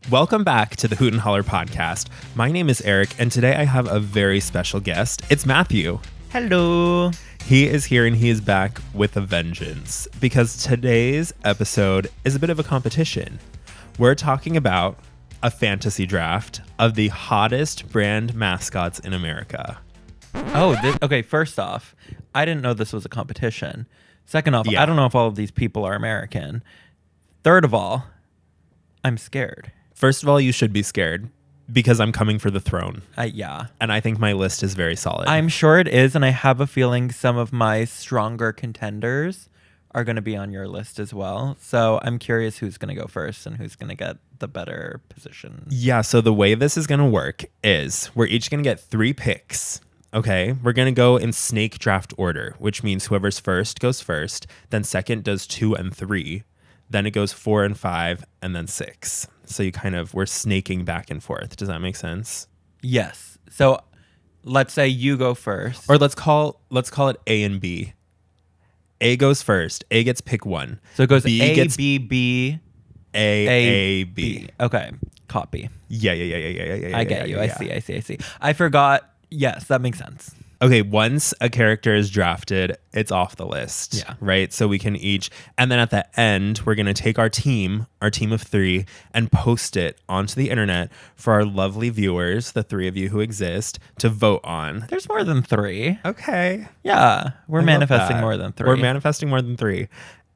Welcome back to the Hoot and Holler podcast. My name is Eric, and today I have a very special guest. It's Matthew. Hello. He is here and he is back with a vengeance because today's episode is a bit of a competition. We're talking about a fantasy draft of the hottest brand mascots in America. Okay, first off, I didn't know this was a competition. Second off, I don't know if all of these people are American. Third of all, I'm scared. First of all, you should be scared because I'm coming for the throne. Yeah. And I think my list is very solid. I'm sure it is, and I have a feeling some of my stronger contenders are going to be on your list as well. So I'm curious who's going to go first and who's going to get the better position. Yeah, so the way this is going to work is we're each going to get 3 picks. Okay, we're going to go in snake draft order, which means whoever's first goes first, then second does 2 and 3, then it goes 4 and 5, and then 6. So we're snaking back and forth. Does that make sense? Yes. So let's say you go first. Or let's call it A and B. A goes first. A gets pick 1. So it goes B A, gets B, B, A, B. Okay, copy. Yeah. I get you. I see. I forgot. Yes, that makes sense. Okay, once a character is drafted, it's off the list. Yeah. Right? So we can each, and then at the end, we're going to take our team of 3, and post it onto the internet for our lovely viewers, the 3 of you who exist, to vote on. There's more than 3. Okay. Yeah, we're manifesting more than 3. We're manifesting more than 3.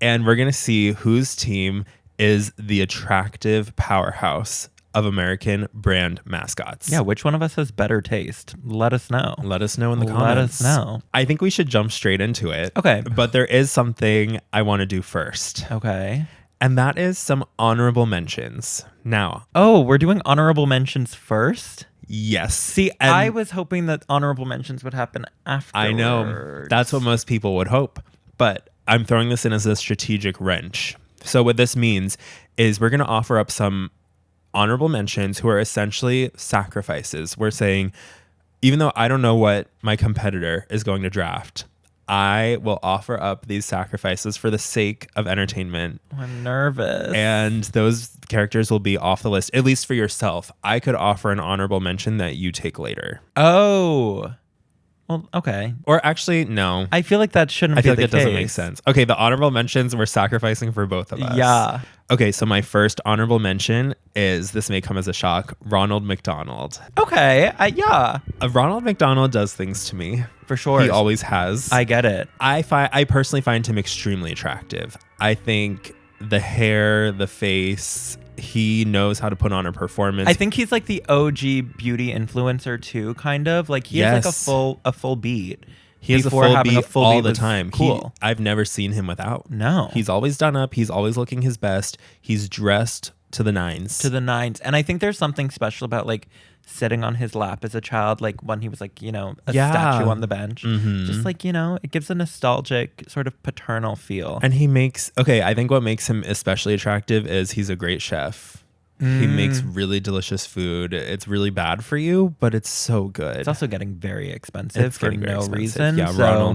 And we're going to see whose team is the attractive powerhouse of American brand mascots. Yeah, which one of us has better taste? Let us know. Let us know in the comments. Let us know. I think we should jump straight into it. Okay. But there is something I want to do first. Okay. And that is some honorable mentions. Now. Oh, we're doing honorable mentions first? Yes. See, I was hoping that honorable mentions would happen afterwards. I know. That's what most people would hope. But I'm throwing this in as a strategic wrench. So what this means is we're going to offer up some honorable mentions who are essentially sacrifices. We're saying, even though I don't know what my competitor is going to draft, I will offer up these sacrifices for the sake of entertainment. I'm nervous. And those characters will be off the list, at least for yourself. I could offer an honorable mention that you take later. Oh. Well, okay. Or actually, no. I feel like that shouldn't be the case. I feel like it doesn't make sense. Okay, the honorable mentions we're sacrificing for both of us. Yeah. Okay, so my first honorable mention is, this may come as a shock, Ronald McDonald. Okay, yeah. Ronald McDonald does things to me. For sure. He always has. I get it. I personally find him extremely attractive. I think the hair, the face, he knows how to put on a performance. I think he's like the OG beauty influencer too, kind of. Like he has like a full beat. He has a full beat all the time. Cool. I've never seen him without. No. He's always done up. He's always looking his best. He's dressed to the nines. And I think there's something special about like sitting on his lap as a child, like when he was like, statue on the bench. Mm-hmm. Just like, it gives a nostalgic sort of paternal feel. And I think what makes him especially attractive is he's a great chef. He makes really delicious food. It's really bad for you, but it's so good. It's also getting very expensive for no reason. Yeah, so,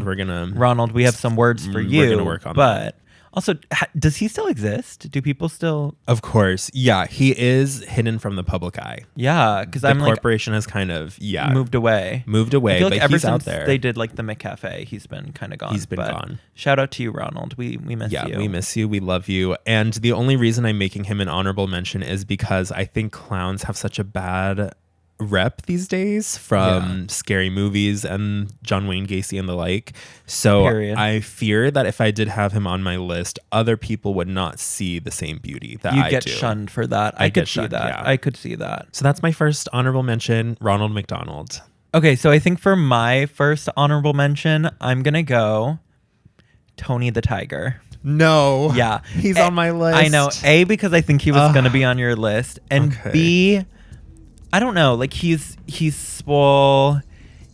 Ronald, we have some words for you. We're going to work on that. Also, does he still exist? Do people still? Of course. Yeah, he is hidden from the public eye. Yeah, because the corporation has kind of moved away. I feel like but ever he's since out there. They did like the McCafe. He's been kind of gone. He's been gone. Shout out to you, Ronald. We miss you. Yeah, we miss you. We love you. And the only reason I'm making him an honorable mention is because I think clowns have such a bad rep these days from scary movies and John Wayne Gacy and the like. So Period. I fear that if I did have him on my list, other people would not see the same beauty that I do. You get shunned for that. I could see that. Yeah. I could see that. So that's my first honorable mention, Ronald McDonald. Okay, so I think for my first honorable mention, I'm going to go Tony the Tiger. No. Yeah. He's on my list. I know. A, because I think he was going to be on your list. And B, I don't know. Like he's swole.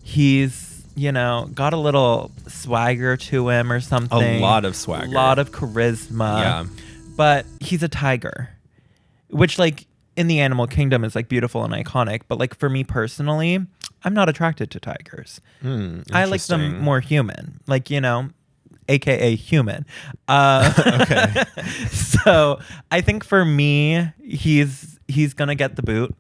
He's, got a little swagger to him or something. A lot of swagger. A lot of charisma. Yeah. But he's a tiger, which like in the animal kingdom is like beautiful and iconic. But like for me personally, I'm not attracted to tigers. I like them more human. Like, AKA human. Okay. So I think for me, he's he's going to get the boot.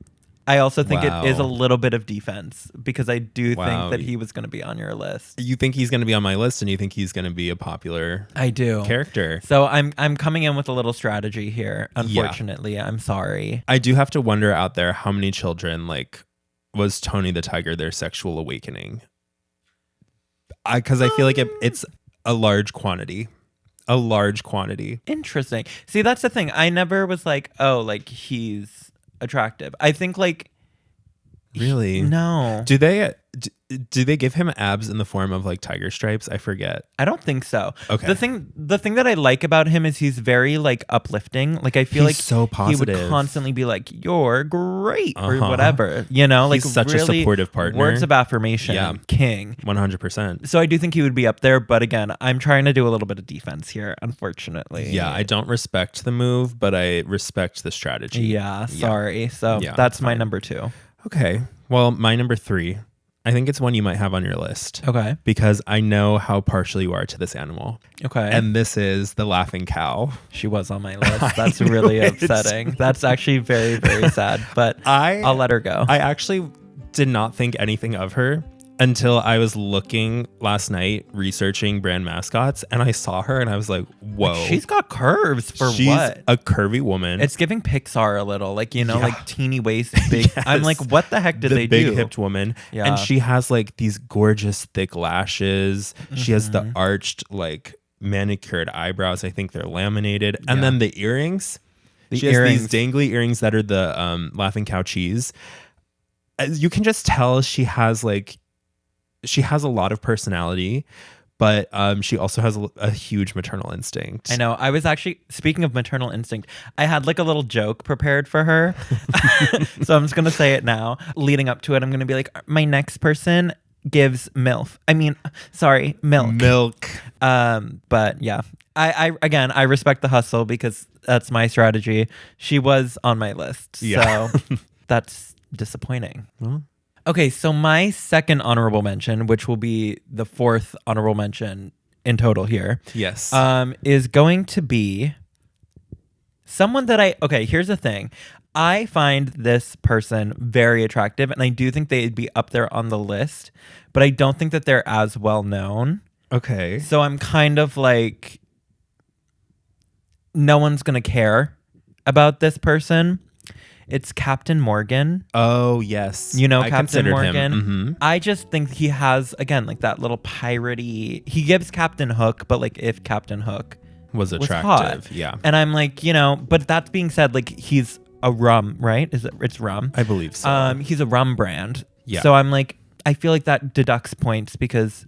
I also think Wow. it is a little bit of defense because I do Wow. think that he was going to be on your list. You think he's going to be on my list, and you think he's going to be a popular I do. character. So I'm coming in with a little strategy here. Unfortunately, I'm sorry. I do have to wonder out there how many children, like, was Tony the Tiger their sexual awakening? Because I feel like it's a large quantity. A large quantity. Interesting. See, that's the thing. I never was like, oh, like he's attractive. I think like Really? No. Do they give him abs in the form of like tiger stripes? I forget. I don't think so. Okay. The thing that I like about him is he's very like uplifting. Like I feel He's like so positive. He would constantly be like, "You're great" or whatever. You know, like he's such really a supportive partner. Words of affirmation. Yeah. King. 100%. So I do think he would be up there, but again, I'm trying to do a little bit of defense here, unfortunately. Yeah, I don't respect the move, but I respect the strategy. Yeah, sorry. So Yeah, that's my fine. number 2. Okay. Well, my number 3, I think it's one you might have on your list. Okay. Because I know how partial you are to this animal. Okay. And this is the laughing cow. She was on my list. That's really upsetting. That's actually very, very sad. But I'll let her go. I actually did not think anything of her until I was looking last night, researching brand mascots, and I saw her and I was like, whoa. She's got curves for She's what? a curvy woman. It's giving Pixar a little, like, you know, Yeah. like teeny waist, big. Yes. I'm like, what the heck did they big do? hipped woman. Yeah. And she has like these gorgeous thick lashes. She has Mm-hmm. the arched, like manicured eyebrows. I think they're laminated. And then the earrings. She has these dangly earrings that are the laughing cow cheese. You can just tell she has a lot of personality, but she also has a huge maternal instinct. I know. I was actually, speaking of maternal instinct, I had like a little joke prepared for her. So I'm just going to say it now. Leading up to it, I'm going to be like, my next person gives milk. Milk. But yeah, I respect the hustle because that's my strategy. She was on my list. Yeah. So that's disappointing. Well, Okay, so my second honorable mention, which will be the 4th honorable mention in total here, yes. is going to be someone that okay, here's the thing. I find this person very attractive, and I do think they'd be up there on the list, but I don't think that they're as well known. Okay. So I'm kind of like, no one's going to care about this person. It's Captain Morgan. Oh, yes. You know, I Captain considered Morgan. him. Mhm. I just think he has, again, like that little piratey. He gives Captain Hook, but like if Captain Hook Was was attractive. hot. Yeah. And I'm like, you know, but that's being said, like he's a rum, right? It's rum. I believe so. He's a rum brand. Yeah. So I'm like, I feel like that deducts points because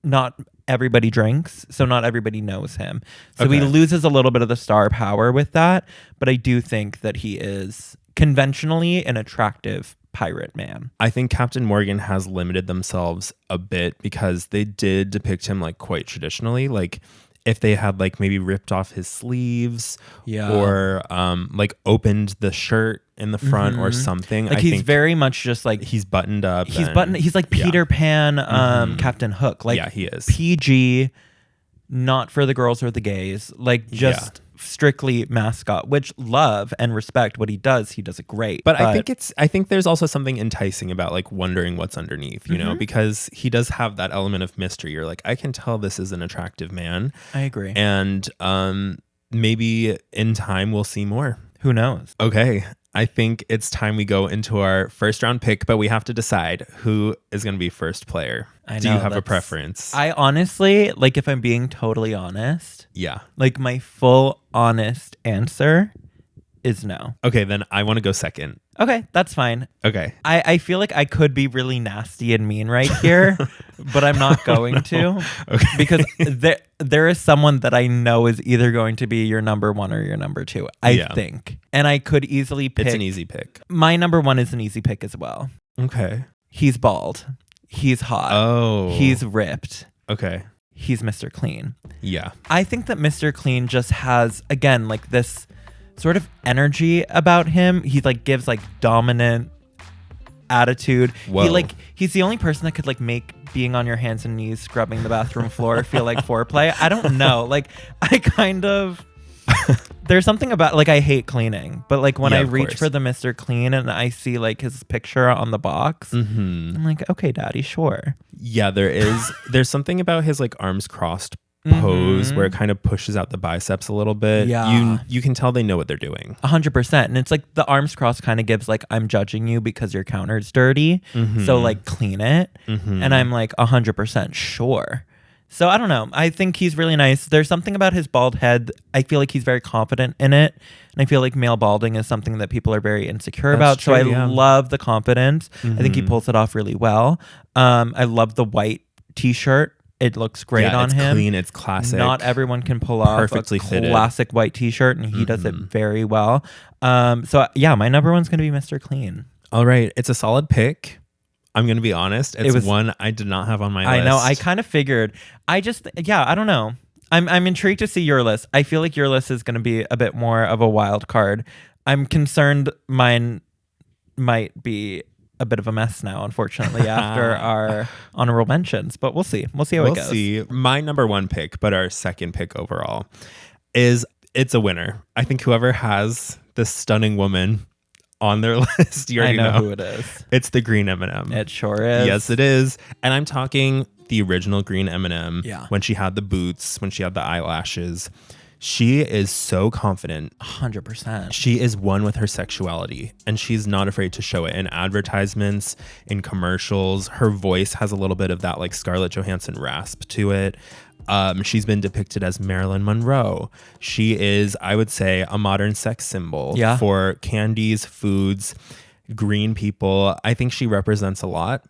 not everybody drinks, so not everybody knows him. So he Okay. loses a little bit of the star power with that, but I do think that he is conventionally an attractive pirate man. I think Captain Morgan has limited themselves a bit because they did depict him like quite traditionally. Like if they had like maybe ripped off his sleeves or like opened the shirt in the front or something. Like I he's think very much just like he's buttoned up. he's like Peter Pan, Captain Hook. Like Yeah, he is. PG, not for the girls or the gays. Like just strictly mascot, which love and respect what he does. He does it great. But I think there's also something enticing about like wondering what's underneath, you know, because he does have that element of mystery. You're like, I can tell this is an attractive man. I agree. And maybe in time we'll see more. Who knows? Okay. I think it's time we go into our first round pick, but we have to decide who is going to be first player. Do you have a preference? I honestly, like if I'm being totally honest, Yeah. like my full honest answer is no. Okay, then I want to go second. Okay, that's fine. Okay. I feel like I could be really nasty and mean right here, but I'm not going to. Okay. Because there is someone that I know is either going to be your number 1 or your number 2, I think. And I could easily pick. It's an easy pick. My number 1 is an easy pick as well. Okay. He's bald. He's hot. Oh. He's ripped. Okay. He's Mr. Clean. Yeah. I think that Mr. Clean just has, again, like this sort of energy about him. He like gives like dominant attitude. Whoa. He's the only person that could like make being on your hands and knees scrubbing the bathroom floor feel like foreplay. I don't know. Like I kind of There's something about like I hate cleaning, but like when I reach course. for the Mr. Clean and I see like his picture on the box, I'm like, okay, daddy, sure. Yeah, there's something about his like arms crossed pose where it kind of pushes out the biceps a little bit. Yeah. You can tell they know what they're doing. 100%. And it's like the arms crossed kind of gives like, I'm judging you because your counter's dirty. So like clean it. And I'm like 100% sure. So I don't know. I think he's really nice. There's something about his bald head. I feel like he's very confident in it. And I feel like male balding is something that people are very insecure about. True, so I love the confidence. I think he pulls it off really well. I love the white t-shirt. It looks great on it's him. Clean, it's classic. Not everyone can pull off Perfectly a fitted. classic white t-shirt, and he does it very well. So yeah, my number one's going to be Mr. Clean. All right. It's a solid pick. I'm going to be honest. It's one I did not have on my list. I know. I kind of figured. I don't know. I'm intrigued to see your list. I feel like your list is going to be a bit more of a wild card. I'm concerned mine might be a bit of a mess now, unfortunately, after our honorable mentions. But we'll see. We'll see how it goes. See. My number one pick, but our second pick overall, is it's a winner. I think whoever has this stunning woman on their list, you already know who it is. It's the green M&M. It sure is. Yes, it is. And I'm talking the original green M&M. Yeah. When she had the boots, when she had the eyelashes. She is so confident. 100%. She is one with her sexuality, and she's not afraid to show it in advertisements, in commercials. Her voice has a little bit of that like Scarlett Johansson rasp to it. She's been depicted as Marilyn Monroe. She is, I would say, a modern sex symbol for candies, foods, green people. I think she represents a lot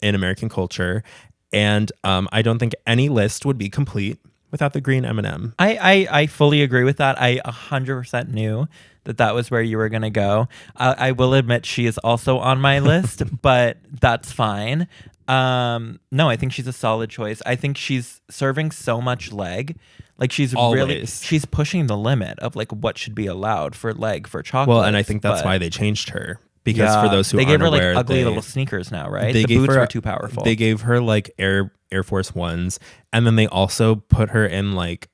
in American culture, and I don't think any list would be complete without the green M&M. I fully agree with that. I 100% knew that was where you were going to go. I will admit she is also on my list, but that's fine. No, I think she's a solid choice. I think she's serving so much leg. Like she's pushing the limit of like what should be allowed for leg for chocolate. Well, and I think that's why they changed her. Because for those who aren't aware, they gave her like ugly little sneakers now, right? The boots were too powerful. They gave her like Air Force Ones, and then they also put her in like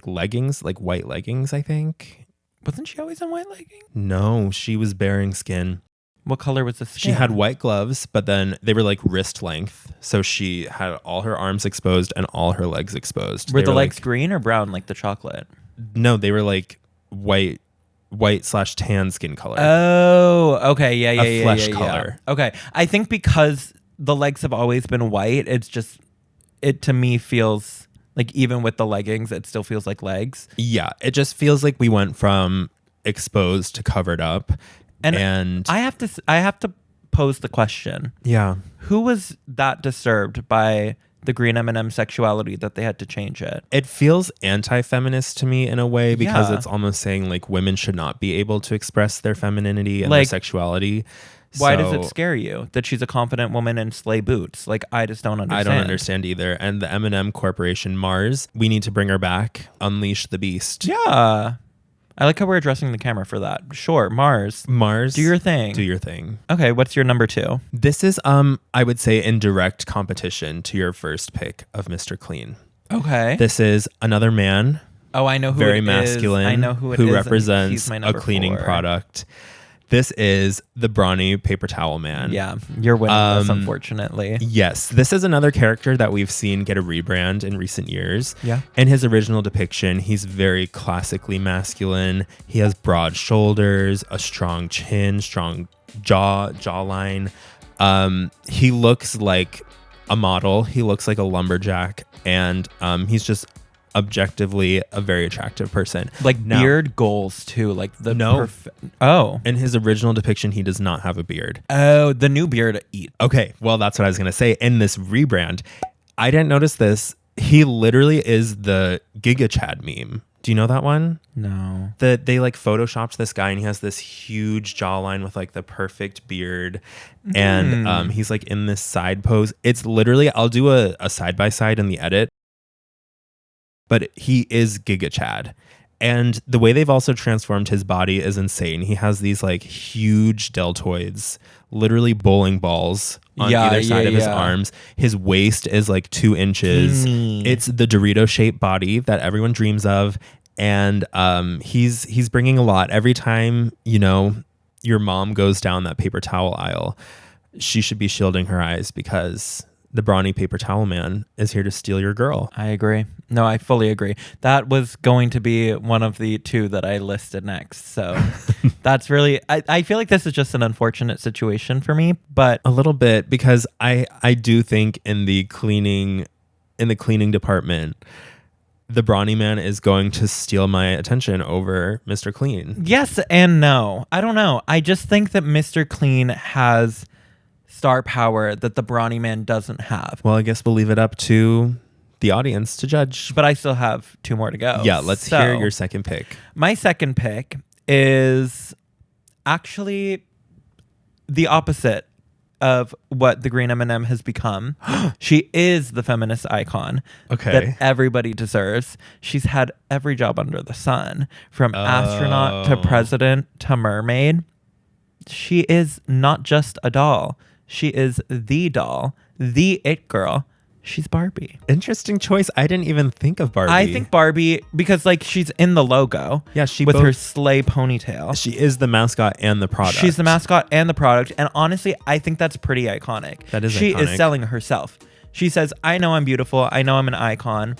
leggings, like white leggings, I think. Wasn't she always in white leggings? No, she was bearing skin. What color was the skin? She had white gloves, but then they were like wrist length. So she had all her arms exposed and all her legs exposed. Were the legs green or brown like the chocolate? No, they were like white/tan skin color. Oh, okay. Yeah. A flesh color. Yeah. Okay. I think because the legs have always been white, it to me feels like even with the leggings, it still feels like legs. Yeah. It just feels like we went from exposed to covered up. And I have to pose the question. Yeah. Who was that disturbed by the green M&M sexuality that they had to change it? It feels anti-feminist to me in a way because it's almost saying like women should not be able to express their femininity and their sexuality. Why does it scare you that she's a confident woman in sleigh boots? Like, I just don't understand. I don't understand either. And the M&M Corporation, Mars, we need to bring her back. Unleash the beast. Yeah. I like how we're addressing the camera for that. Sure, Mars. Do your thing. Do your thing. Okay, what's your number two? This is, I would say, in direct competition to your first pick of Mr. Clean. Okay. This is another man. Oh, I know who very it masculine. is. I know who it who is. Represents a cleaning product. This is the brawny paper towel man. Yeah, you're winning this, unfortunately. Yes, this is another character that we've seen get a rebrand in recent years. Yeah. In his original depiction, he's very classically masculine. He has broad shoulders, a strong chin, strong jawline. He looks like a model. He looks like a lumberjack, and he's just objectively a very attractive person. Like beard goals too. Like the in his original depiction, he does not have a beard. Oh, the new beard eat. Okay, well that's what I was gonna say. In this rebrand, I didn't notice this. He literally is the Giga Chad meme. Do you know that one? No. They like photoshopped this guy and he has this huge jawline with like the perfect beard, and he's like in this side pose. It's literally, I'll do a side by side in the edit. But he is Giga Chad. And the way they've also transformed his body is insane. He has these like huge deltoids, literally bowling balls on either side of his arms. His waist is like 2 inches. It's the Dorito shaped body that everyone dreams of. And he's bringing a lot. Every time, your mom goes down that paper towel aisle, she should be shielding her eyes because the brawny paper towel man is here to steal your girl. I agree. No, I fully agree. That was going to be one of the two that I listed next. So that's really, I feel like this is just an unfortunate situation for me, but a little bit, because I do think in the cleaning department, the brawny man is going to steal my attention over Mr. Clean. Yes and no. I don't know. I just think that Mr. Clean has star power that the brawny man doesn't have. Well, I guess we'll leave it up to the audience to judge. But I still have 2 more to go. Yeah, let's hear your second pick. My second pick is actually the opposite of what the green M&M has become. She is the feminist icon that everybody deserves. She's had every job under the sun, from astronaut to president to mermaid. She is not just a doll. She is the doll, the it girl. She's Barbie. Interesting choice. I didn't even think of Barbie. I think Barbie, because she's in the logo. Yeah, with her sleigh ponytail. She is the mascot and the product. She's the mascot and the product. And honestly, I think that's pretty iconic. That is She iconic. is selling herself. She says, I know I'm beautiful. I know I'm an icon.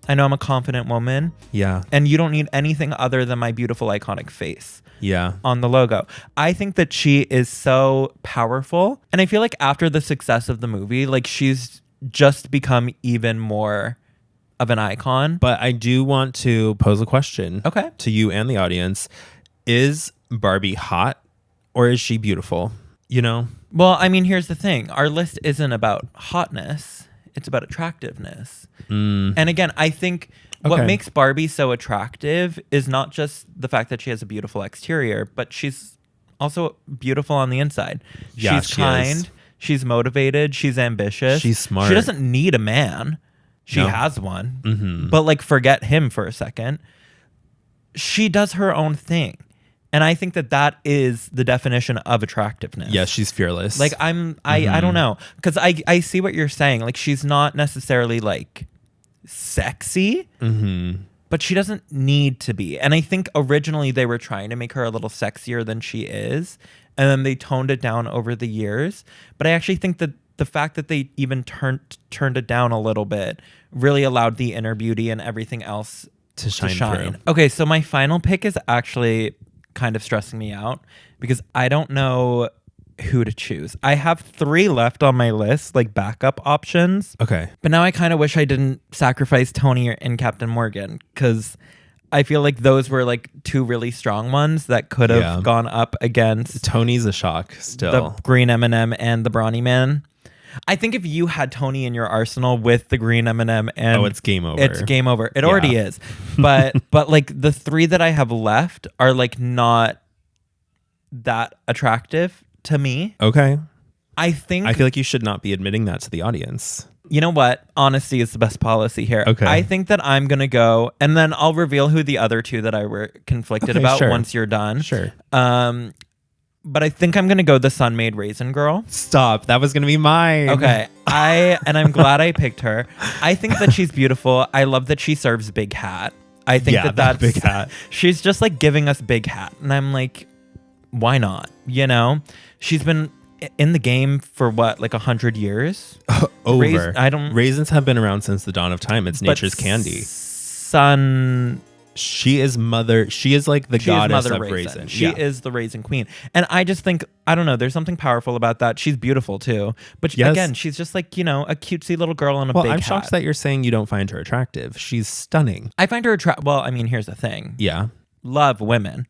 I know I'm a confident woman. Yeah. And you don't need anything other than my beautiful, iconic face. Yeah. On the logo. I think that she is so powerful. And I feel like after the success of the movie, she's just become even more of an icon. But I do want to pose a question to you and the audience. Is Barbie hot or is she beautiful? Well, I mean, here's the thing. Our list isn't about hotness. It's about attractiveness. And again, I think what makes Barbie so attractive is not just the fact that she has a beautiful exterior, but she's also beautiful on the inside. Yeah, she's kind. She's motivated. She's ambitious. She's smart. She doesn't need a man. She has one. Mm-hmm. But forget him for a second. She does her own thing. And I think that is the definition of attractiveness. Yeah, she's fearless. I don't know. Because I see what you're saying. She's not necessarily sexy. Mm-hmm. But she doesn't need to be. And I think originally they were trying to make her a little sexier than she is. And then they toned it down over the years. But I actually think that the fact that they even turned it down a little bit really allowed the inner beauty and everything else to shine. Through. Okay, so my final pick is actually kind of stressing me out because I don't know who to choose. I have 3 left on my list, backup options. Okay. But now I kind of wish I didn't sacrifice Tony and Captain Morgan because I feel like those were 2 really strong ones that could have gone up against. Tony's a shock still. The green M&M and the brawny man. I think if you had Tony in your arsenal with the green M&M and it's game over. It's game over. It already is. But the 3 that I have left are not that attractive to me. Okay. I feel like you should not be admitting that to the audience. You know what? Honesty is the best policy here. Okay. I think that I'm going to go, and then I'll reveal who the other 2 that I were conflicted about once you're done. Sure. But I think I'm going to go the Sun-Made Raisin Girl. Stop. That was going to be mine. Okay. I'm glad I picked her. I think that she's beautiful. I love that she serves Big Hat. I think that's Big Hat. She's just giving us Big Hat. And I'm why not? She's been in the game for 100 years? Over. Raisins have been around since the dawn of time. It's nature's candy. She is mother. She is the goddess of raisin. She is the raisin queen. And I just think, I don't know, there's something powerful about that. She's beautiful too. But again, she's just a cutesy little girl in a big hat. I'm shocked that you're saying you don't find her attractive. She's stunning. I find her attractive. Well, I mean, here's the thing. Yeah. Love women.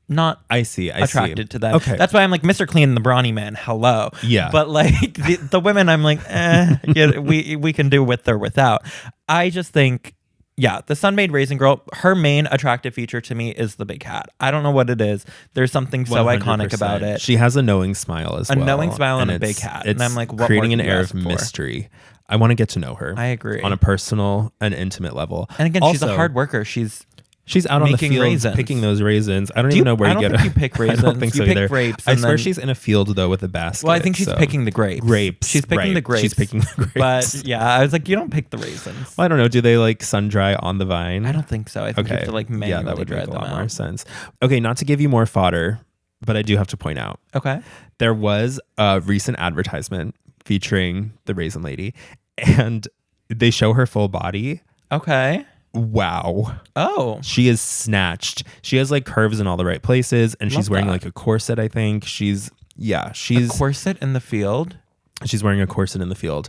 Not attracted to them. Okay. That's why I'm Mr. Clean and the brawny man. Hello. Yeah. But the women, I'm we can do with or without. I just think, the Sun-Made Raisin Girl, her main attractive feature to me is the big hat. I don't know what it is. There's something so 100%. Iconic about it. She has a knowing smile as well. A knowing smile and a big hat. And I'm what creating an air of mystery. I want to get to know her. I agree. On a personal and intimate level. And again, she's a hard worker. She's She's out on the field raisins. picking those raisins. I don't even know where you get it. I don't think you pick raisins. I don't think you so pick either. grapes. I swear she's in a field though with a basket. Well, I think she's picking the grapes. Grapes. She's picking the grapes. She's picking the grapes. But yeah, I was like, you don't pick the raisins. Well, I don't know. Do they like sun dry on the vine? I don't think so. I think you have to like manually that would dry make a them lot out. more sense. Okay, not to give you more fodder, but I do have to point out. Okay. There was a recent advertisement featuring the raisin lady, and they show her full body. Okay. Wow. Oh. She is snatched. She has like curves in all the right places, and she's wearing like a corset, I think. She's a corset in the field. She's wearing a corset in the field.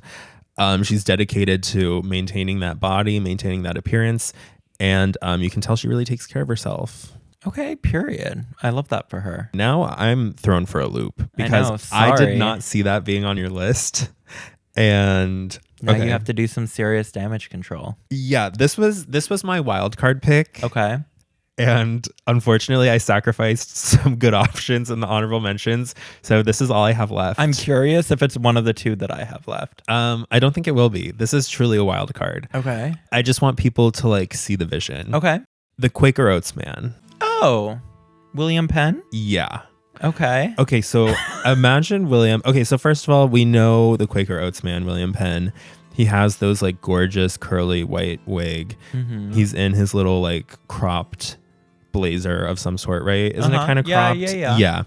She's dedicated to maintaining that body, maintaining that appearance, and you can tell she really takes care of herself. Okay, period. I love that for her. Now I'm thrown for a loop because I did not see that being on your list. And now you have to do some serious damage control. Yeah, this was my wild card pick. Okay. And unfortunately, I sacrificed some good options in the honorable mentions. So this is all I have left. I'm curious if it's one of the two that I have left. I don't think it will be. This is truly a wild card. Okay. I just want people to like see the vision. Okay. The Quaker Oats man. Oh, William Penn? Yeah. Okay. Okay, so imagine William. Okay, so first of all, we know the Quaker Oats man, William Penn. He has those like gorgeous curly white wig. Mm-hmm. He's in his little like cropped blazer of some sort, right? Isn't it kind of cropped? Yeah.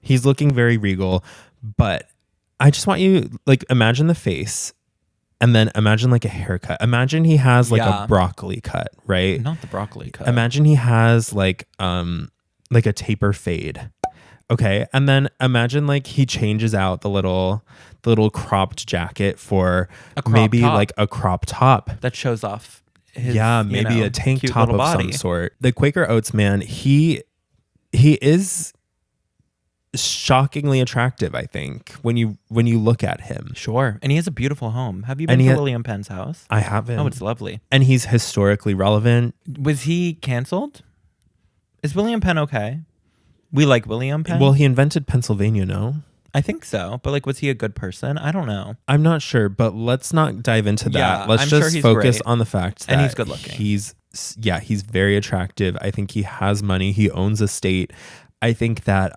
He's looking very regal, but I just want you like imagine the face and then imagine like a haircut. Imagine he has like a broccoli cut, right? Not the broccoli cut. Imagine he has like a taper fade. Okay. And then imagine like he changes out the little cropped jacket for maybe top. Like a crop top that shows off his, maybe a tank top of body. some sort. The Quaker Oats man, he is shockingly attractive, I think, when you look at him. Sure. And he has a beautiful home. Have you been to William Penn's house? I haven't. Oh, it's lovely. And he's historically relevant. Was he canceled? Is William Penn okay? We like William Penn? Well, he invented Pennsylvania, no? I think so. But like, was he a good person? I don't know. I'm not sure, but let's not dive into that. Yeah, let's just focus on the fact that he's good looking. He's very attractive. I think he has money. He owns a state. I think that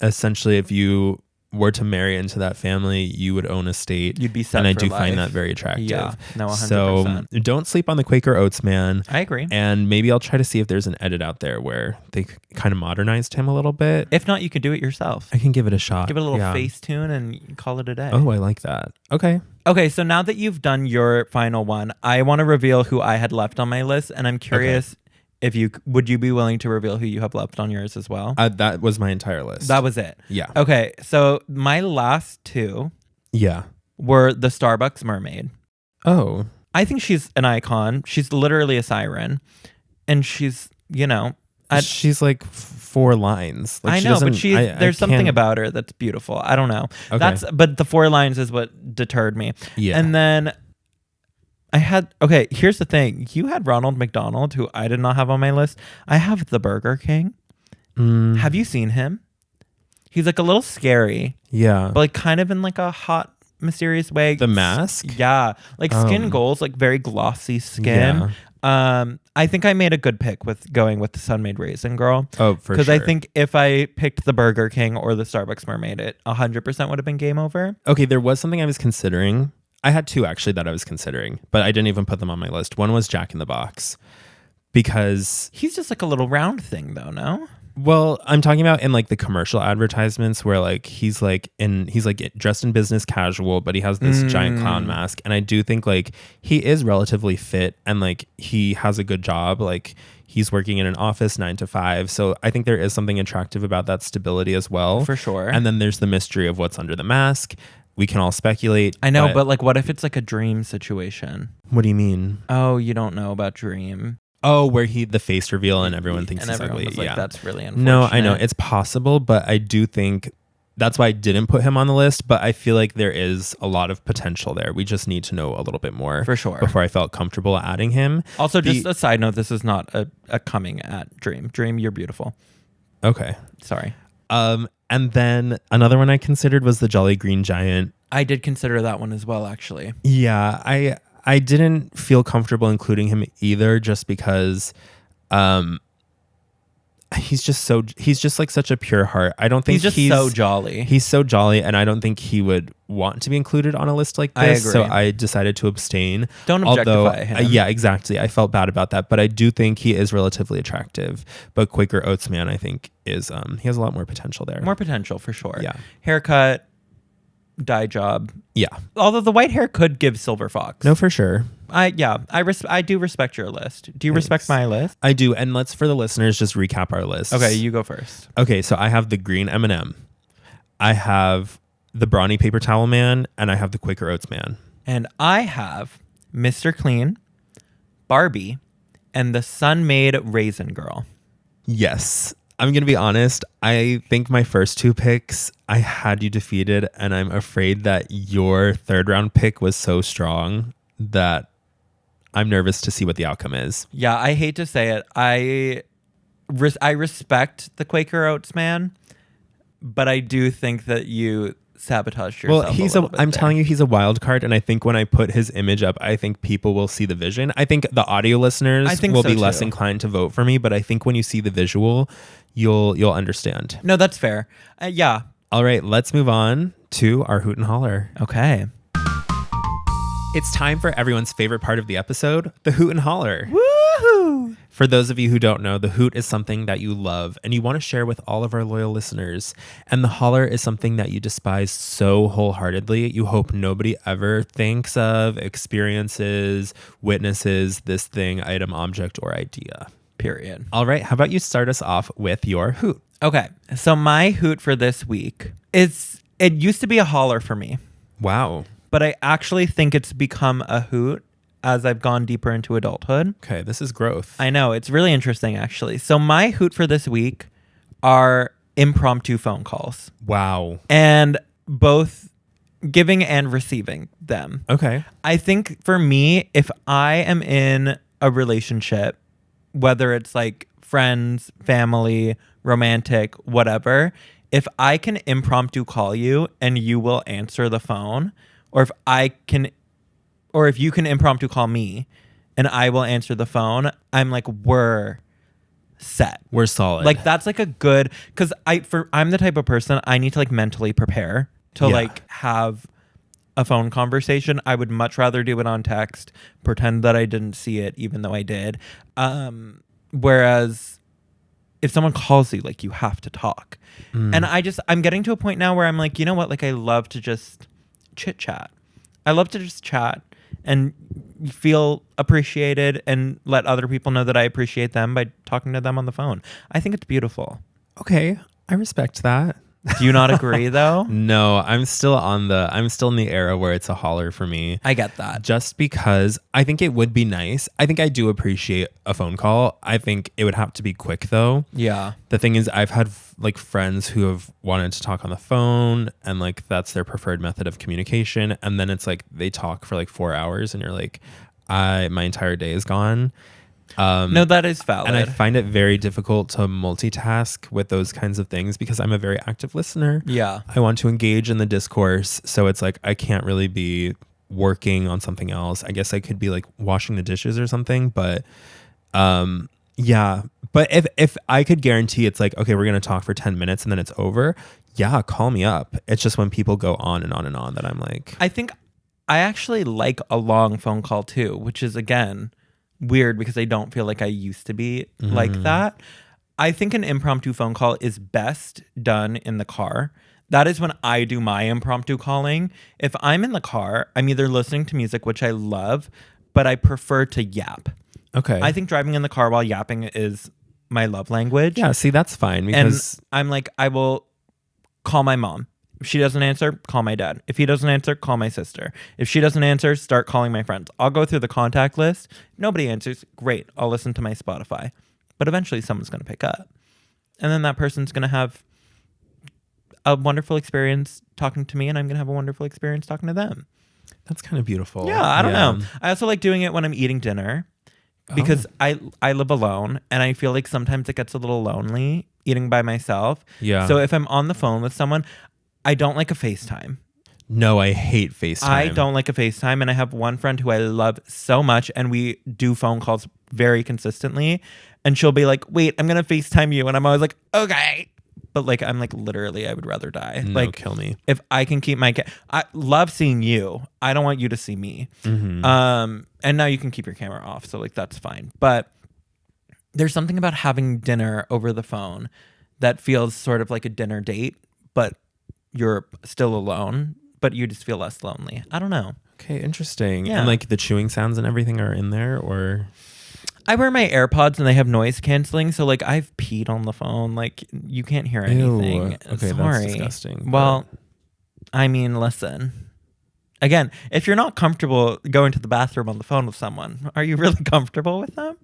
essentially if you were to marry into that family, you would own a state. You'd be set and I for do life. Find that very attractive. Yeah, no, 100%. So don't sleep on the Quaker Oats man. I agree. And maybe I'll try to see if there's an edit out there where they kind of modernized him a little bit. If not, you could do it yourself. I can give it a shot. Give it a little face tune and call it a day. Oh, I like that. Okay. Okay, so now that you've done your final one, I want to reveal who I had left on my list, and I'm curious if would you be willing to reveal who you have left on yours as well? That was my entire list. That was it. Yeah. Okay, so my last two were the Starbucks mermaid. Oh. I think she's an icon. She's literally a siren. And she's, she's like 4 lines. Like, I know, but there's something about her that's beautiful. I don't know. Okay. But the 4 lines is what deterred me. Yeah. And then here's the thing. You had Ronald McDonald, who I did not have on my list. I have the Burger King. Have you seen him? He's like a little scary. Yeah. But like kind of in like a hot, mysterious way. The mask? Yeah. Like skin goals, like very glossy skin. Yeah. I think I made a good pick with going with the Sun-Made Raisin Girl. Oh, for sure. Because I think if I picked the Burger King or the Starbucks Mermaid, it 100% would have been game over. Okay, there was something I was considering. I had 2 actually that I was considering, but I didn't even put them on my list. One was Jack in the Box because he's just like a little round thing though, no? Well, I'm talking about in like the commercial advertisements where like he's like dressed in business casual, but he has this giant clown mask. And I do think like he is relatively fit and like he has a good job. Like he's working in an office 9 to 5. So I think there is something attractive about that stability as well. For sure. And then there's the mystery of what's under the mask. We can all speculate. I know, but like what if it's like a dream situation? What do you mean? Oh, you don't know about Dream. Oh, where the face reveal and everyone thinks he's ugly. Like, that's really unfortunate. No, I know. It's possible, but I do think that's why I didn't put him on the list. But I feel like there is a lot of potential there. We just need to know a little bit more. For sure. Before I felt comfortable adding him. Also, just a side note, this is not a coming at Dream. Dream, you're beautiful. Okay. Sorry. And then another one I considered was the Jolly Green Giant. I did consider that one as well, actually. Yeah, I didn't feel comfortable including him either just because He's just like such a pure heart. I don't think he's so jolly. He's so jolly, and I don't think he would want to be included on a list like this. I agree. So I decided to abstain. Don't objectify him. Yeah, exactly. I felt bad about that, but I do think he is relatively attractive. But Quaker Oats man, I think is he has a lot more potential there. More potential for sure. Yeah. Haircut, dye job. Yeah. Although the white hair could give Silver Fox. No, for sure. I do respect your list. Do you respect my list? I do, and let's for the listeners just recap our list. Okay, you go first. Okay, so I have the green M&M, I have the brawny paper towel man, and I have the Quaker Oats man. And I have Mr. Clean, Barbie, and the Sun-Made Raisin Girl. Yes. I'm going to be honest. I think my first two picks, I had you defeated, and I'm afraid that your third round pick was so strong that I'm nervous to see what the outcome is. Yeah, I hate to say it. I respect the Quaker Oats man, but I do think that you sabotaged yourself. Well, I'm telling you, he's a wild card, and I think when I put his image up, I think people will see the vision. I think the audio listeners will be less inclined to vote for me, but I think when you see the visual, you'll understand. No, that's fair. Yeah. All right, let's move on to our Hoot and Holler. Okay. It's time for everyone's favorite part of the episode, the Hoot and Holler. Woohoo! For those of you who don't know, the Hoot is something that you love and you want to share with all of our loyal listeners. And the Holler is something that you despise so wholeheartedly. You hope nobody ever thinks of, experiences, witnesses this thing, item, object, or idea. Period. All right, how about you start us off with your Hoot? Okay, so my Hoot for this week it used to be a Holler for me. Wow. But I actually think it's become a Hoot as I've gone deeper into adulthood. Okay, this is growth. I know. It's really interesting, actually. So my Hoot for this week are impromptu phone calls. Wow. And both giving and receiving them. Okay. I think for me, if I am in a relationship, whether it's like friends, family, romantic, whatever, if I can impromptu call you and you will answer the phone, or if you can impromptu call me and I will answer the phone, I'm like, we're set. We're solid. Like that's like a good, because I'm the type of person I need to like mentally prepare to like have a phone conversation. I would much rather do it on text, pretend that I didn't see it even though I did. Whereas if someone calls you, like you have to talk. And I'm getting to a point now where I'm like, you know what? Like I love to just chit chat. I love to just chat and feel appreciated and let other people know that I appreciate them by talking to them on the phone. I think it's beautiful. Okay, I respect that. Do you not agree though? No, I'm still in the era where it's a Holler for me. I get that. Just because I think it would be nice. I think I do appreciate a phone call. I think it would have to be quick though. Yeah. The thing is, I've had like friends who have wanted to talk on the phone and like that's their preferred method of communication. And then it's like they talk for like 4 hours and you're like, my entire day is gone. No, that is valid. And I find it very difficult to multitask with those kinds of things because I'm a very active listener. Yeah. I want to engage in the discourse. So it's like, I can't really be working on something else. I guess I could be like washing the dishes or something, but, yeah. But if I could guarantee it's like, okay, we're going to talk for 10 minutes and then it's over. Yeah. Call me up. It's just when people go on and on and on that I'm like, I think I actually like a long phone call too, which is again, weird because I don't feel like I used to be like that. I think an impromptu phone call is best done in the car. That is when I do my impromptu calling. If I'm in the car, I'm either listening to music, which I love, but I prefer to yap. Okay. I think driving in the car while yapping is my love language. Yeah, see, that's fine because and I'm like, I will call my mom. If she doesn't answer, call my dad. If he doesn't answer, call my sister. If she doesn't answer, start calling my friends. I'll go through the contact list. Nobody answers. Great. I'll listen to my Spotify. But eventually someone's going to pick up. And then that person's going to have a wonderful experience talking to me, and I'm going to have a wonderful experience talking to them. That's kind of beautiful. Yeah, I don't know. I also like doing it when I'm eating dinner because I live alone, and I feel like sometimes it gets a little lonely eating by myself. Yeah. So if I'm on the phone with someone, I don't like a FaceTime. No, I hate FaceTime. I don't like a FaceTime. And I have one friend who I love so much. And we do phone calls very consistently. And she'll be like, wait, I'm going to FaceTime you. And I'm always like, okay. But like, I'm like, literally, I would rather die. No, like, kill me. If I can keep I love seeing you. I don't want you to see me. Mm-hmm. And now you can keep your camera off. So like, that's fine. But there's something about having dinner over the phone that feels sort of like a dinner date, but you're still alone, but you just feel less lonely. I don't know. Okay, interesting. Yeah. And like the chewing sounds and everything are in there, or? I wear my AirPods and they have noise canceling, so like I've peed on the phone. Like you can't hear anything. Ew. Okay, Sorry. that's disgusting. Well, I mean, listen. Again, if you're not comfortable going to the bathroom on the phone with someone, are you really comfortable with them?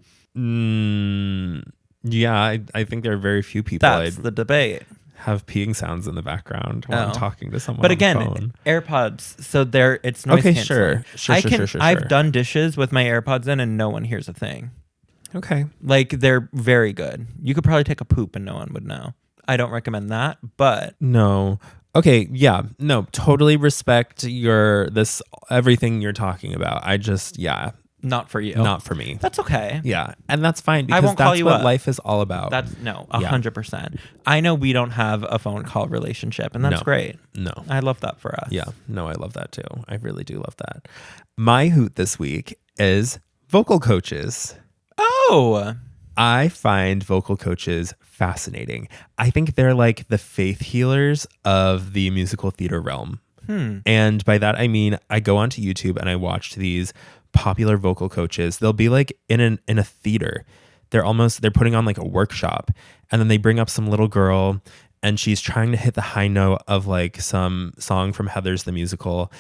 Yeah, I think there are very few people That's the debate. Have peeing sounds in the background while I'm talking to someone. But again, on the phone. AirPods, so it's noise canceling. Sure. I've done dishes with my AirPods in and no one hears a thing. Okay. Like they're very good. You could probably take a poop and no one would know. I don't recommend that, but no. Okay, yeah. No, totally respect everything you're talking about. not for you. Not for me. That's okay. Yeah. And that's fine because won't call that's you what up. life is all about. That's 100%. I know we don't have a phone call relationship and that's great. No. I love that for us. Yeah. No, I love that too. I really do love that. My hoot this week is vocal coaches. Oh. I find vocal coaches fascinating. I think they're like the faith healers of the musical theater realm. And by that, I mean, I go onto YouTube and I watch these popular vocal coaches. They'll be like in a theater. They're putting on like a workshop, and then they bring up some little girl and she's trying to hit the high note of like some song from Heathers the musical.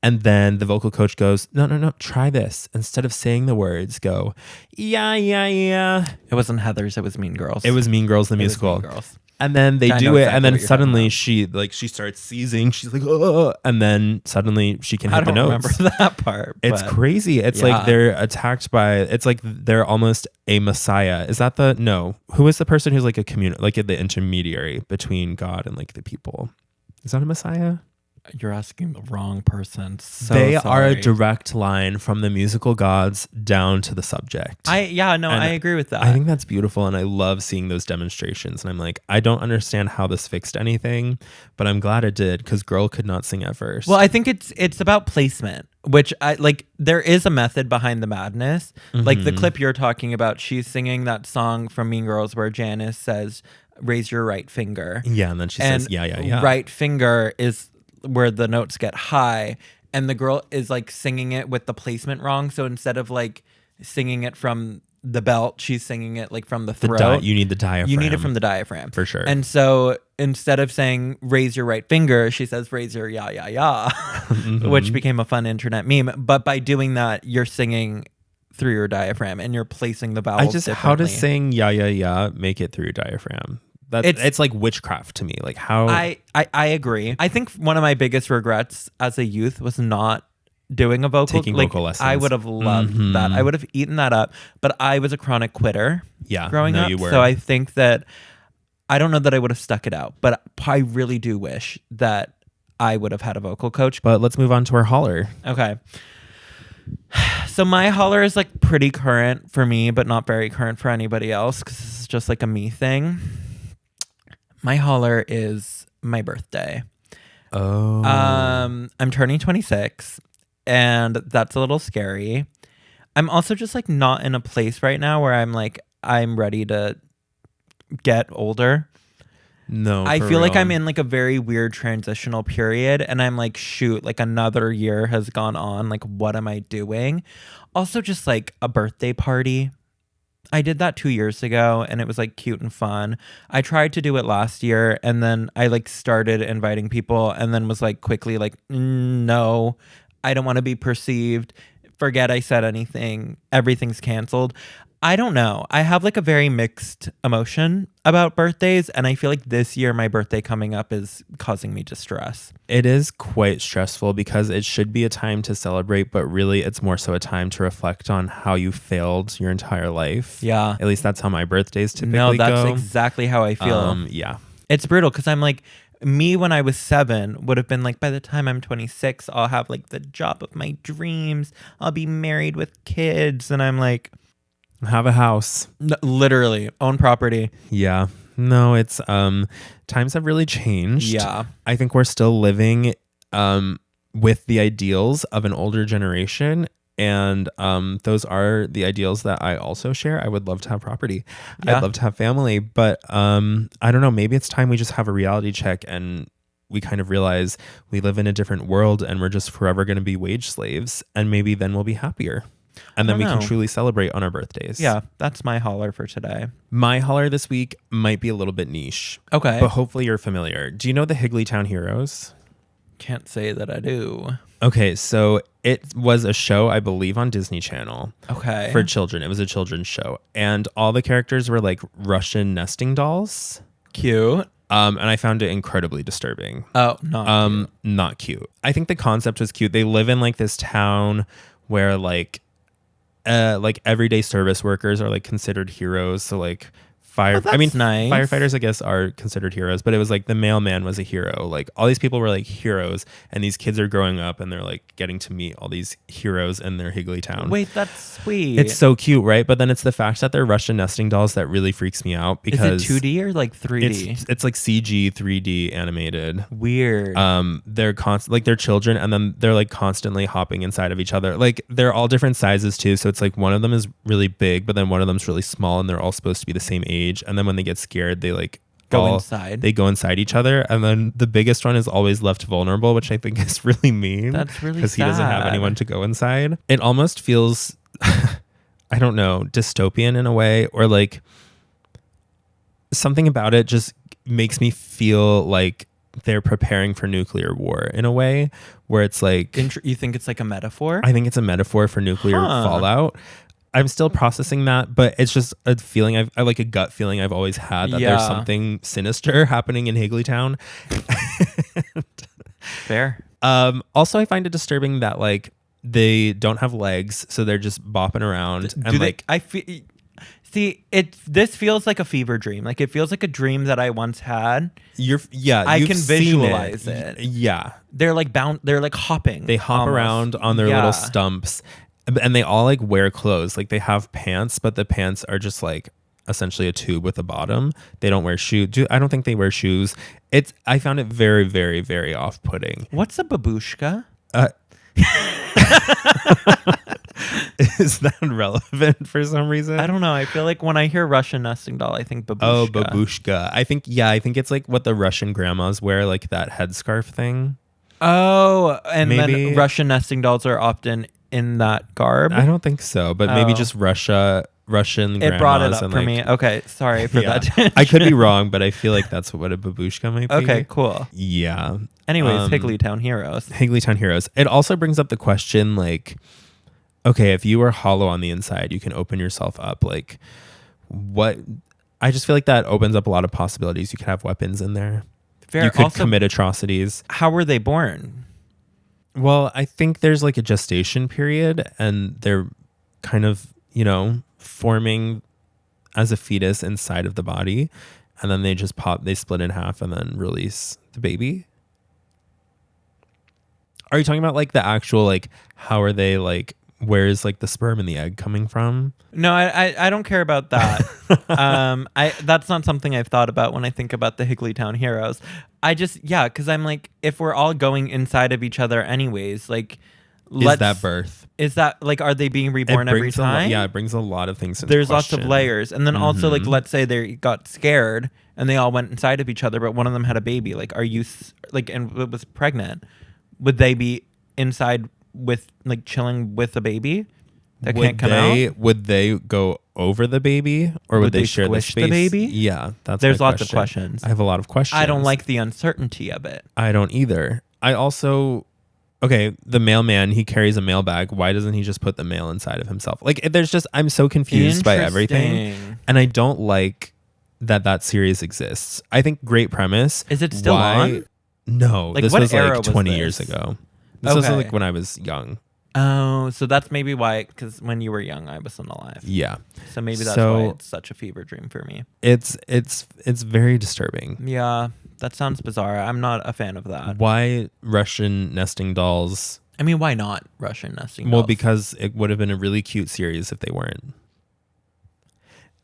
And then the vocal coach goes, no, try this. Instead of saying the words, go, yeah. It wasn't Heathers, it was Mean Girls. It was Mean Girls the musical. Mean Girls. And then they I do know it, exactly and then what you're suddenly talking she starts seizing. She's like, oh, and then suddenly she can hit the notes. I don't remember that part. It's crazy. It's like they're attacked by. It's like they're almost a messiah. Is that who is the person who's like a like the intermediary between God and like the people? Is that a messiah? You're asking the wrong person. They are a direct line from the musical gods down to the subject. I agree with that. I think that's beautiful, and I love seeing those demonstrations. And I'm like, I don't understand how this fixed anything, but I'm glad it did, because girl could not sing at first. Well, I think it's about placement, which I like. There is a method behind the madness. Mm-hmm. Like the clip you're talking about, she's singing that song from Mean Girls where Janice says, "Raise your right finger." Yeah, and then she says, "Yeah." Right finger is where the notes get high, and the girl is like singing it with the placement wrong. So instead of like singing it from the belt, she's singing it like from the throat. You need the diaphragm. You need it from the diaphragm. For sure. And so instead of saying raise your right finger, she says raise your ya, mm-hmm. which became a fun internet meme. But by doing that, you're singing through your diaphragm and you're placing the vowels differently. How does saying ya make it through your diaphragm? It's like witchcraft to me. Like how I agree. I think one of my biggest regrets as a youth was not doing a taking vocal lessons. I would have loved that. I would have eaten that up. But I was a chronic quitter. Growing up. You were. So I think that I don't know that I would have stuck it out, but I really do wish that I would have had a vocal coach. But let's move on to our holler. Okay. So my holler is like pretty current for me, but not very current for anybody else, because this is just like a me thing. My holler is my birthday. Oh. I'm turning 26, and that's a little scary. I'm also just like not in a place right now where I'm ready to get older. No, I feel like I'm in like a very weird transitional period, and I'm like, shoot, like another year has gone on. Like, what am I doing? Also, just like a birthday party. I did that 2 years ago, and it was like cute and fun. I tried to do it last year, and then I like started inviting people, and then was like quickly like, no, I don't want to be perceived. Forget I said anything. Everything's canceled. I don't know. I have like a very mixed emotion about birthdays, and I feel like this year my birthday coming up is causing me distress. It is quite stressful because it should be a time to celebrate, but really it's more so a time to reflect on how you failed your entire life. Yeah. At least that's how my birthdays typically go. No, that's exactly how I feel. Yeah. It's brutal because I'm like, me when I was 7 would have been like, by the time I'm 26, I'll have like the job of my dreams. I'll be married with kids. And I'm like, Have a house. Literally, own property. Yeah. No, it's times have really changed. Yeah. I think we're still living with the ideals of an older generation. And those are the ideals that I also share. I would love to have property. Yeah. I'd love to have family. But I don't know. Maybe it's time we just have a reality check and we kind of realize we live in a different world and we're just forever going to be wage slaves. And maybe then we'll be happier. And then we can truly celebrate on our birthdays. Yeah, that's my holler for today. My holler this week might be a little bit niche. Okay. But hopefully you're familiar. Do you know the Higglytown Heroes? Can't say that I do. Okay, so it was a show, I believe, on Disney Channel. Okay. For children. It was a children's show. And all the characters were like Russian nesting dolls. Cute. And I found it incredibly disturbing. Oh, cute. Not cute. I think the concept was cute. They live in like this town where like everyday service workers are like considered heroes. So like nice. Firefighters, I guess, are considered heroes, but it was like the mailman was a hero. Like all these people were like heroes, and these kids are growing up and they're like getting to meet all these heroes in their Higglytown. Wait, that's sweet. It's so cute, right? But then it's the fact that they're Russian nesting dolls that really freaks me out because is it 2D or like 3D? It's like CG 3D animated. Weird. They're like they're children, and then they're like constantly hopping inside of each other. Like they're all different sizes too. So it's like one of them is really big, but then one of them's really small, and they're all supposed to be the same age. And then when they get scared, they like go inside. They go inside each other, and then the biggest one is always left vulnerable, which I think is really mean. That's really because he doesn't have anyone to go inside. It almost feels, I don't know, dystopian in a way, or like something about it just makes me feel like they're preparing for nuclear war in a way where it's like you think it's like a metaphor? I think it's a metaphor for nuclear fallout. I'm still processing that, but it's just a feeling I like a gut feeling I've always had that there's something sinister happening in Higglytown. Fair. Also, I find it disturbing that like they don't have legs, so they're just bopping around. This feels like a fever dream. Like it feels like a dream that I once had. I can visualize it. Yeah. They're like they're like hopping. They hop around on their little stumps. And they all like wear clothes. Like they have pants, but the pants are just like essentially a tube with a bottom. They don't wear shoes. I don't think they wear shoes. I found it very, very, very off-putting. What's a babushka? Is that relevant for some reason? I don't know. I feel like when I hear Russian nesting doll, I think babushka. Oh, babushka. I think it's like what the Russian grandmas wear, like that headscarf thing. Oh, and then Russian nesting dolls are often in that garb. I don't think so, but maybe just Russian grandmas. It brought it up for me. Okay, sorry for that. I could be wrong, but I feel like that's what a babushka might be. Okay, cool. Yeah. Anyways, Higglytown Heroes. Higglytown Heroes. It also brings up the question, like, okay, if you were hollow on the inside, you can open yourself up. Like, what? I just feel like that opens up a lot of possibilities. You could have weapons in there. Fair. You could commit atrocities. How were they born? Well, I think there's like a gestation period, and they're kind of, forming as a fetus inside of the body, and then they just they split in half and then release the baby. Are you talking about like the actual, like, how are they, like, where is like the sperm and the egg coming from? No, I don't care about that. That's not something I've thought about when I think about the Higglytown Heroes. Because I'm like, if we're all going inside of each other anyways, like, is that birth? Is that like, are they being reborn every time? It brings a lot of things into There's question. Lots of layers. And then also, like, let's say they got scared and they all went inside of each other, but one of them had a baby. Like, are you, like, and was pregnant? Would they be inside with, like, chilling with a baby that can't come out? Would they go over the baby, or would they share the space? The baby? Yeah, there's lots of questions. I have a lot of questions. I don't like the uncertainty of it. I don't either. I also, the mailman, he carries a mailbag. Why doesn't he just put the mail inside of himself? Like, there's just, I'm so confused by everything, and I don't like that series exists. I think great premise. Is it still on? No, like, this what was era like 20 was years ago. This was like when I was young. Oh, so that's maybe why, because when you were young, I wasn't alive. Yeah. So maybe that's why it's such a fever dream for me. It's very disturbing. Yeah, that sounds bizarre. I'm not a fan of that. Why Russian nesting dolls? I mean, why not Russian nesting dolls? Well, because it would have been a really cute series if they weren't.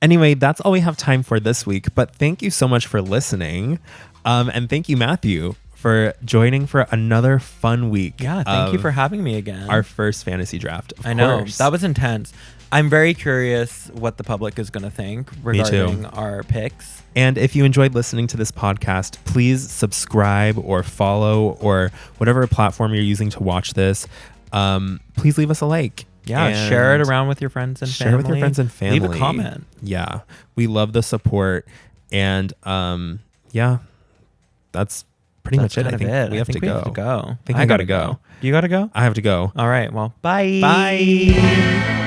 Anyway, that's all we have time for this week. But thank you so much for listening. And thank you, Matthew, for joining for another fun week. Yeah, thank you for having me again. Our first fantasy draft. I know. That was intense. I'm very curious what the public is going to think regarding our picks. And if you enjoyed listening to this podcast, please subscribe or follow or whatever platform you're using to watch this. Please leave us a like. Yeah, and share it around with your friends and family. Share with your friends and family. Leave a comment. Yeah, we love the support. And yeah, that's pretty much it. I think we have to go. I think I gotta go. Do you gotta go? I have to go. All right. Well, bye. Bye.